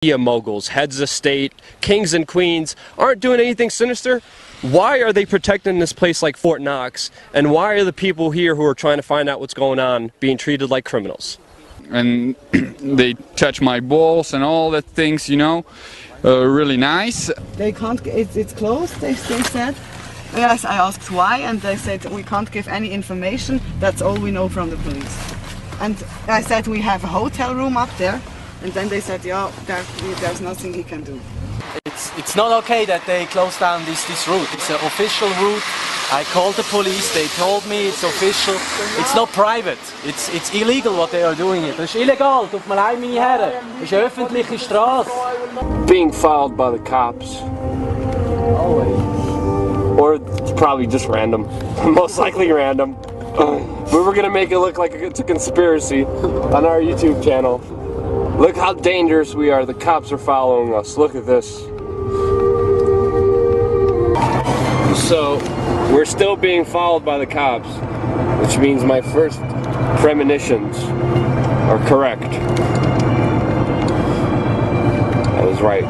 media moguls, heads of state, kings and queens aren't doing anything sinister, why are they protecting this place like Fort Knox? And why are the people here who are trying to find out what's going on being treated like criminals? And they touch my balls and all that things, you know, really nice. They can't, it's closed, they said. Yes, I asked why, and they said we can't give any information, that's all we know from the police. And I said we have a hotel room up there, and then they said, yeah, there's nothing he can do. It's not okay that they close down this route. It's an official route. I called the police, they told me it's official. It's not private. It's illegal what they are doing here. Das ist illegal, tut mir leid, meine Herren. Das ist eine öffentliche Straße. Being followed by the cops. Always. Or probably just random. Most likely random. We were gonna make it look like it's a conspiracy on our YouTube channel. Look how dangerous we are. The cops are following us. Look at this. So, we're still being followed by the cops, which means my first premonitions are correct. I was right.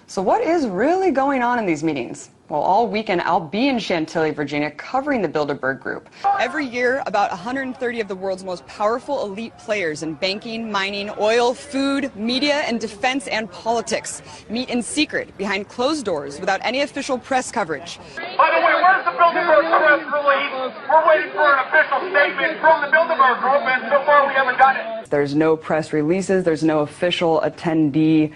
So what is really going on in these meetings? Well, all weekend I'll be in Chantilly, Virginia, covering the Bilderberg Group. Every year, about 130 of the world's most powerful elite players in banking, mining, oil, food, media, and defense and politics meet in secret behind closed doors without any official press coverage. By the way, where's the Bilderberg press release? We're waiting for an official statement from the Bilderberg Group, and so far we haven't got it. There's no press releases, there's no official attendee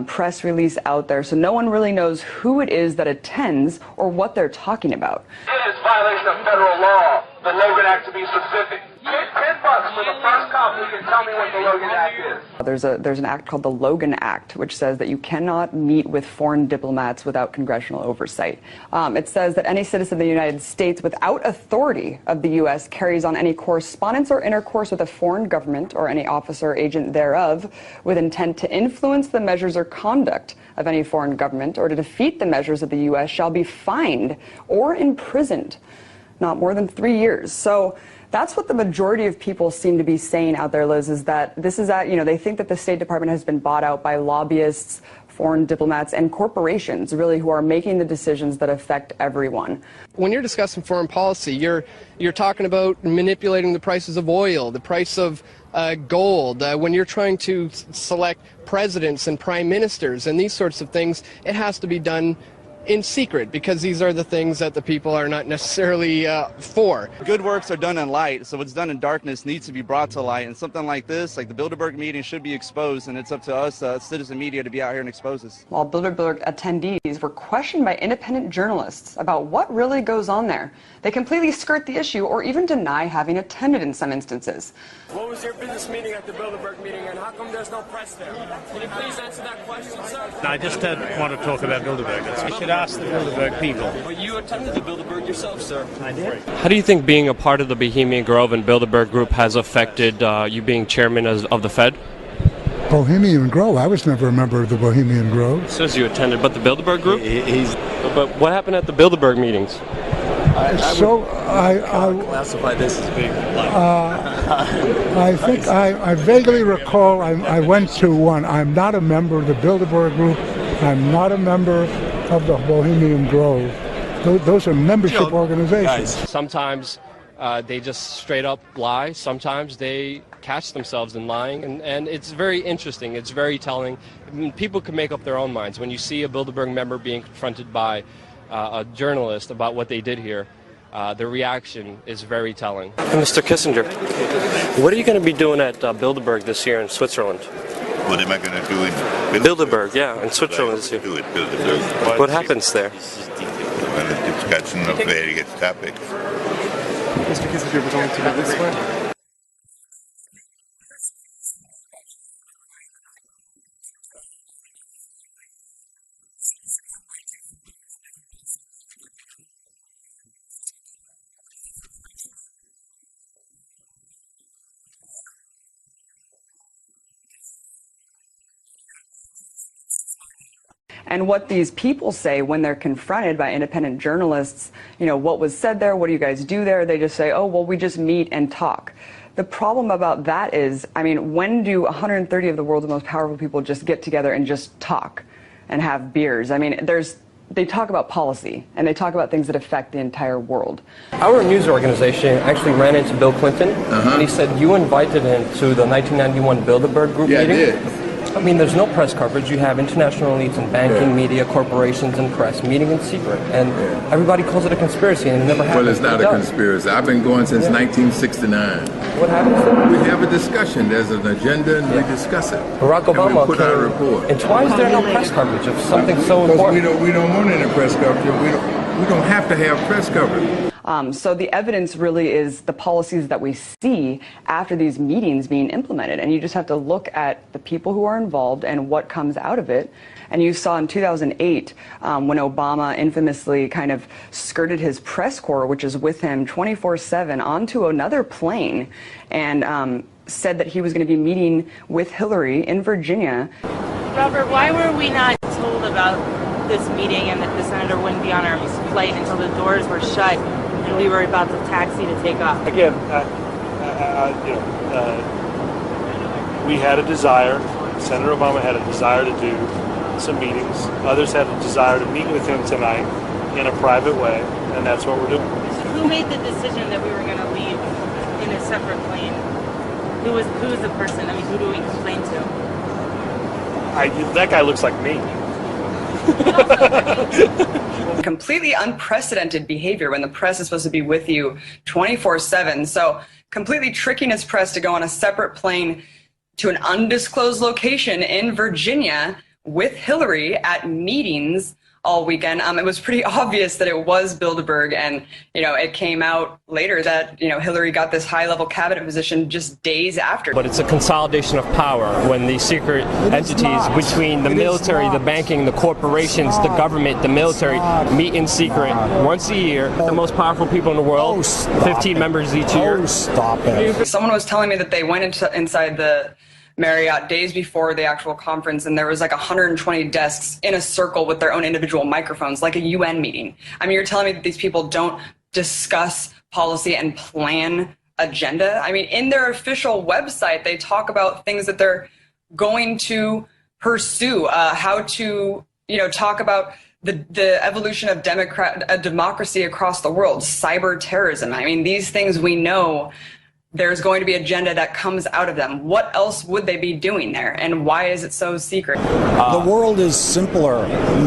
press release out there, so no one really knows who it is that attends or what they're talking about. It is violation of federal law, the Logan Act to be specific. You get $10 for the first cop who can tell me what the Logan Act is. There's an act called the Logan Act, which says that you cannot meet with foreign diplomats without congressional oversight. It says that any citizen of the United States without authority of the U.S. carries on any correspondence or intercourse with a foreign government or any officer or agent thereof with intent to influence the measures or conduct of any foreign government or to defeat the measures of the U.S. shall be fined or imprisoned not more than 3 years. So that's what the majority of people seem to be saying out there, Liz, is that this is that, you know, they think that the State Department has been bought out by lobbyists, foreign diplomats, and corporations, really, who are making the decisions that affect everyone. When you're discussing foreign policy, you're talking about manipulating the prices of oil, the price of gold. When you're trying to select presidents and prime ministers and these sorts of things, it has to be done in secret, because these are the things that the people are not necessarily for. Good works are done in light, so what's done in darkness needs to be brought to light, and something like this, like the Bilderberg meeting, should be exposed, and it's up to us, citizen media, to be out here and expose this. While Bilderberg attendees were questioned by independent journalists about what really goes on there, they completely skirt the issue or even deny having attended in some instances. What was your business meeting at the Bilderberg meeting, and how come there's no press there? Can you please answer that question, sir? I just want to talk about Bilderberg. I should ask the Bilderberg people. But you attended the Bilderberg yourself, sir. I did. How do you think being a part of the Bohemian Grove and Bilderberg Group has affected you being chairman of the Fed? Bohemian Grove? I was never a member of the Bohemian Grove. It says you attended, but the Bilderberg Group? But what happened at the Bilderberg meetings? I classify this as being I think I vaguely recall I went to one. I'm not a member of the Bilderberg Group. I'm not a member of the Bohemian Grove. Those are membership organizations. Sometimes they just straight up lie. Sometimes they catch themselves in lying, and it's very interesting. It's very telling. I mean, people can make up their own minds. When you see a Bilderberg member being confronted by a journalist about what they did here, the reaction is very telling. Mr. Kissinger, what are you going to be doing at Bilderberg this year in Switzerland? What am I going to do in Bilderberg, yeah, in Switzerland this year. Do it, Bilderberg. What happens there? Well, it's discussion of various topics. Mr. Kissinger, would you like to go this way? And what these people say when they're confronted by independent journalists, you know, what was said there, what do you guys do there? They just say, oh, well, we just meet and talk. The problem about that is, I mean, when do 130 of the world's most powerful people just get together and just talk and have beers? I mean, they talk about policy, and they talk about things that affect the entire world. Our news organization actually ran into Bill Clinton, and he said you invited him to the 1991 Bilderberg Group meeting. Yeah, I did. I mean, there's no press coverage. You have international elites in banking, media, corporations, and press meeting in secret, and everybody calls it a conspiracy, and it never happened. Well, it's not a conspiracy. I've been going since 1969. What happens? We have a discussion. There's an agenda, and we discuss it. Barack Obama and we put out a report. And why is there no press coverage of something so important? Because we don't want any press coverage. We don't have to have press coverage. So the evidence really is the policies that we see after these meetings being implemented. And you just have to look at the people who are involved and what comes out of it. And you saw in 2008 when Obama infamously kind of skirted his press corps, which is with him 24/7, onto another plane and said that he was going to be meeting with Hillary in Virginia. Robert, why were we not told about this meeting and that the senator wouldn't be on our flight until the doors were shut and we were about to taxi to take off? Again, we had a desire, Senator Obama had a desire to do some meetings. Others had a desire to meet with him tonight in a private way, and that's what we're doing. So who made the decision that we were going to leave in a separate plane? Who was the person? I mean, who do we complain to? That guy looks like me. Completely unprecedented behavior when the press is supposed to be with you 24/7. So completely tricking his press to go on a separate plane to an undisclosed location in Virginia with Hillary at meetings all weekend. It was pretty obvious that it was Bilderberg, and it came out later that Hillary got this high-level cabinet position just days after. But it's a consolidation of power when these secret entities between the military, the banking, the corporations, the government, the military meet in secret once a year. The most powerful people in the world, 15 members each year. Stop it. Someone was telling me that they went inside the Marriott days before the actual conference, and there was like 120 desks in a circle with their own individual microphones, like a UN meeting. I mean, you're telling me that these people don't discuss policy and plan agenda? I mean, in their official website, they talk about things that they're going to pursue, how to, talk about the evolution of democracy across the world, cyber terrorism. I mean, these things we know there's going to be agenda that comes out of them. What else would they be doing there, and why is it so secret? The world is simpler.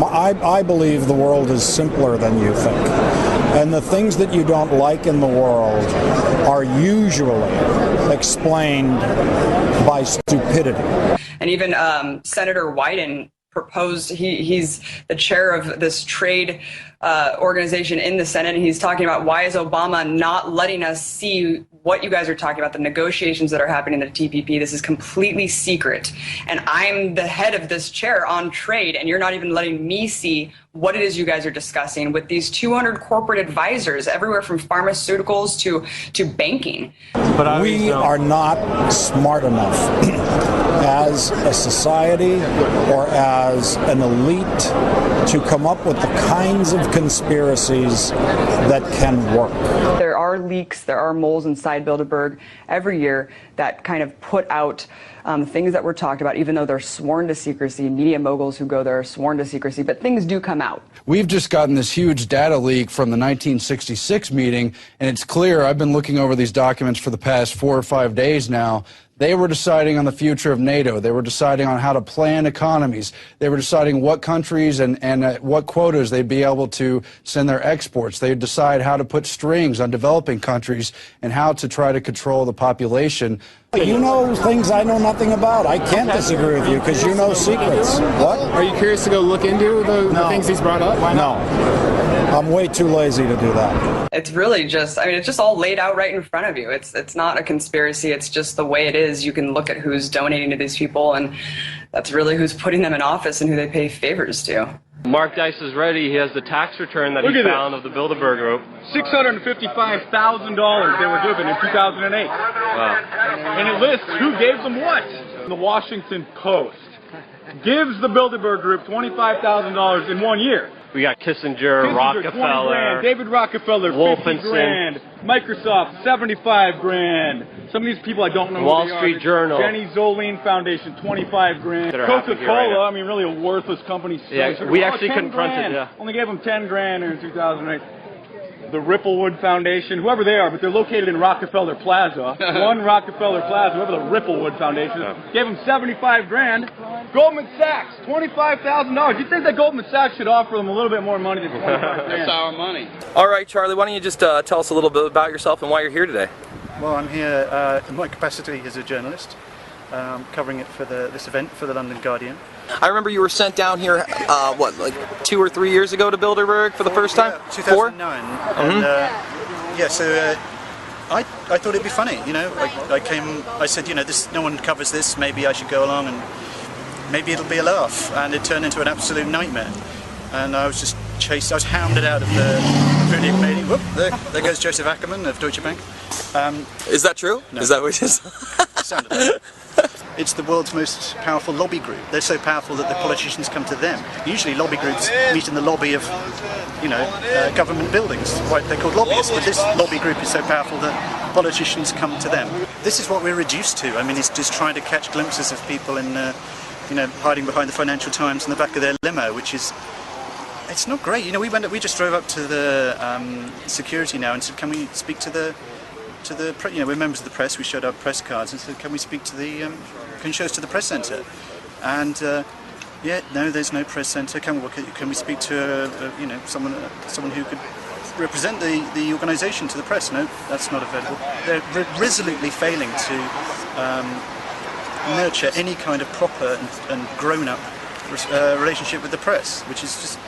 I believe the world is simpler than you think. And the things that you don't like in the world are usually explained by stupidity. And even Senator Wyden proposed, he's the chair of this trade organization in the Senate, and he's talking about why is Obama not letting us see what you guys are talking about, the negotiations that are happening in the TPP. This is completely secret, and I'm the head of this chair on trade, and you're not even letting me see what it is you guys are discussing with these 200 corporate advisors everywhere from pharmaceuticals to banking. But we are not smart enough as a society or as an elite to come up with the kinds of conspiracies that can work. There are leaks, there are moles inside Bilderberg every year that kind of put out things that were talked about, even though they're sworn to secrecy. Media moguls who go there are sworn to secrecy, but things do come out. We've just gotten this huge data leak from the 1966 meeting, and it's clear, I've been looking over these documents for the past 4 or 5 days now. They were deciding on the future of NATO. They were deciding on how to plan economies. They were deciding what countries and what quotas they'd be able to send their exports. They'd decide how to put strings on developing countries and how to try to control the population. You know things I know nothing about. I can't disagree with you because you know secrets. What? Are you curious to go look into the things he's brought up? Why not? No. I'm way too lazy to do that. It's really just, I mean, it's just all laid out right in front of you. It's not a conspiracy. It's just the way it is. You can look at who's donating to these people, and that's really who's putting them in office and who they pay favors to. Mark Dice is ready. He has the tax return that he found of the Bilderberg Group. $655,000 they were given in 2008. Wow. And it lists who gave them what. The Washington Post gives the Bilderberg Group $25,000 in 1 year. We got Kissinger, Rockefeller, 20 grand. David Rockefeller, 50 Wolfenson. grand. Microsoft, 75 grand. Some of these people I don't know Wall who they Street are. Journal. Jenny Zoline Foundation, 25 grand. That are happy here right Coca-Cola, now. I mean, really a worthless company. Yeah, we actually 10 confronted, grand. yeah. Only gave them 10 grand in 2008. The Ripplewood Foundation, whoever they are, but they're located in Rockefeller Plaza. One Rockefeller Plaza, whoever the Ripplewood Foundation is, gave them 75 grand. Goldman Sachs, $25,000. You'd think that Goldman Sachs should offer them a little bit more money than 25 grand. That's our money. All right, Charlie, why don't you just tell us a little bit about yourself and why you're here today? Well, I'm here in my capacity as a journalist, covering it for this event for the London Guardian. I remember you were sent down here, what, like 2 or 3 years ago to Bilderberg for the first time? 2009. And, yeah, so I thought it'd be funny, you know. I said, you know, no one covers this, maybe I should go along and maybe it'll be a laugh. And it turned into an absolute nightmare. And I was just chased, I was hounded out of the Punic meeting. Whoop, there goes Joseph Ackerman of Deutsche Bank. Is that true? No. Is that what it is? Sounded like it's the world's most powerful lobby group. They're so powerful that the politicians come to them. Usually lobby groups meet in the lobby of, you know, government buildings. They're called lobbyists, but this lobby group is so powerful that politicians come to them. This is what we're reduced to. I mean, it's just trying to catch glimpses of people in, you know, hiding behind the Financial Times in the back of their limo, which is, it's not great. You know, we just drove up to the security now and said, can we speak to the you know, we're members of the press, we showed our press cards and said, can we speak to the, can you show us to the press centre? And yeah, no, there's no press centre. Can we speak to, you know, someone who could represent the organisation to the press? No, that's not available. They're resolutely failing to nurture any kind of proper and grown-up relationship with the press, which is just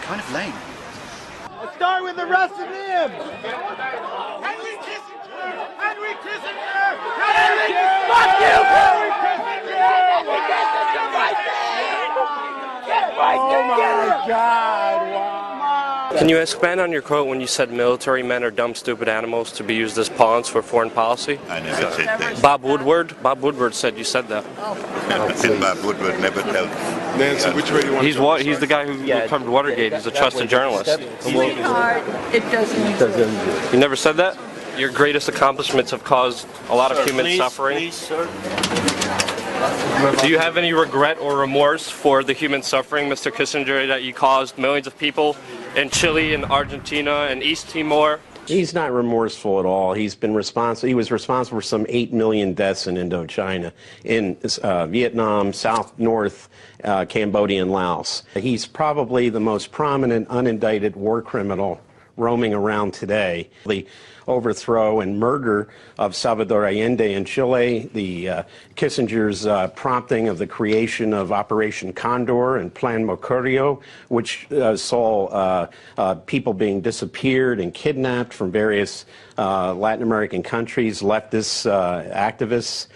kind of lame. Let's start with the rest of them. Henry Kissinger! Henry Kissinger! Henry Kissinger! Fuck you! Henry Kissinger! Henry Kissinger right there! Get right there! Oh my God! Wow! Can you expand on your quote when you said military men are dumb, stupid animals to be used as pawns for foreign policy? I never said that. Bob Woodward said you said that. And Bob Woodward never tells. Nancy, which way do you want to go? He's the guy who covered Watergate. He's a trusted journalist. It doesn't. You never said that? Your greatest accomplishments have caused a lot of human suffering. Please, sir. Do you have any regret or remorse for the human suffering, Mr. Kissinger, that you caused millions of people in Chile and Argentina and East Timor? He's not remorseful at all. He was responsible for some 8 million deaths in Indochina, in Vietnam, South, North, Cambodia, and Laos. He's probably the most prominent unindicted war criminal roaming around today. The overthrow and murder of Salvador Allende in Chile, the Kissinger's prompting of the creation of Operation Condor and Plan Mercurio, which saw people being disappeared and kidnapped from various Latin American countries, leftist activists.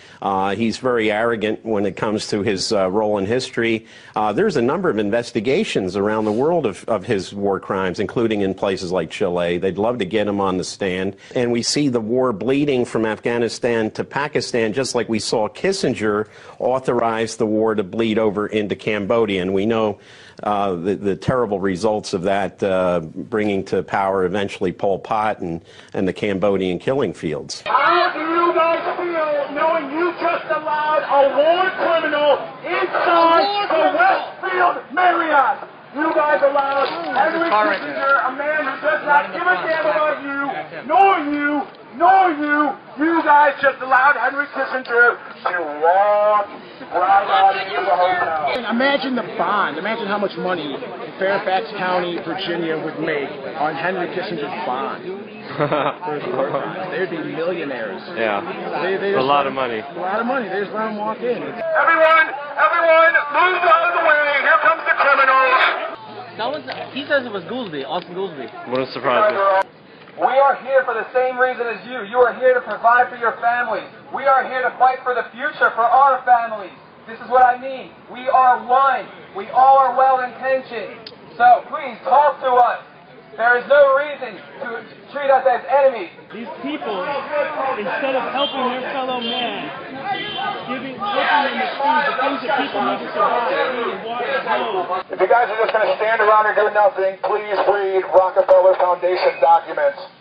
He's very arrogant when it comes to his role in history. There's a number of investigations around the world of his war crimes, including in places like Chile. They'd love to get him on the stand. And we see the war bleeding from Afghanistan to Pakistan, just like we saw Kissinger authorize the war to bleed over into Cambodia. And we know the terrible results of that, bringing to power eventually Pol Pot and the Cambodian killing fields. How do you guys feel knowing you just allowed a war criminal inside the Westfield Marriott? You guys allowed Henry Kissinger, a man who does not give a damn about you, nor you. You guys just allowed Henry Kissinger to walk right out into the hotel. Imagine the bond. Imagine how much money Fairfax County, Virginia would make on Henry Kissinger's bond. They'd be millionaires. Yeah, a lot of money. A lot of money. They just let them walk in. Everyone, move out of the way. Here comes the criminals. He says it was Goolsby, Austin Goolsby. Wouldn't surprise me. We are here for the same reason as you. You are here to provide for your families. We are here to fight for the future for our families. This is what I mean. We are one. We all are well-intentioned. So please talk to us. There is no reason to treat us as enemies. These people, instead of helping their fellow man, helping them the food, the things that people need to survive, food, water, clothes. If you guys are just going to stand around and do nothing, please read Rockefeller Foundation documents.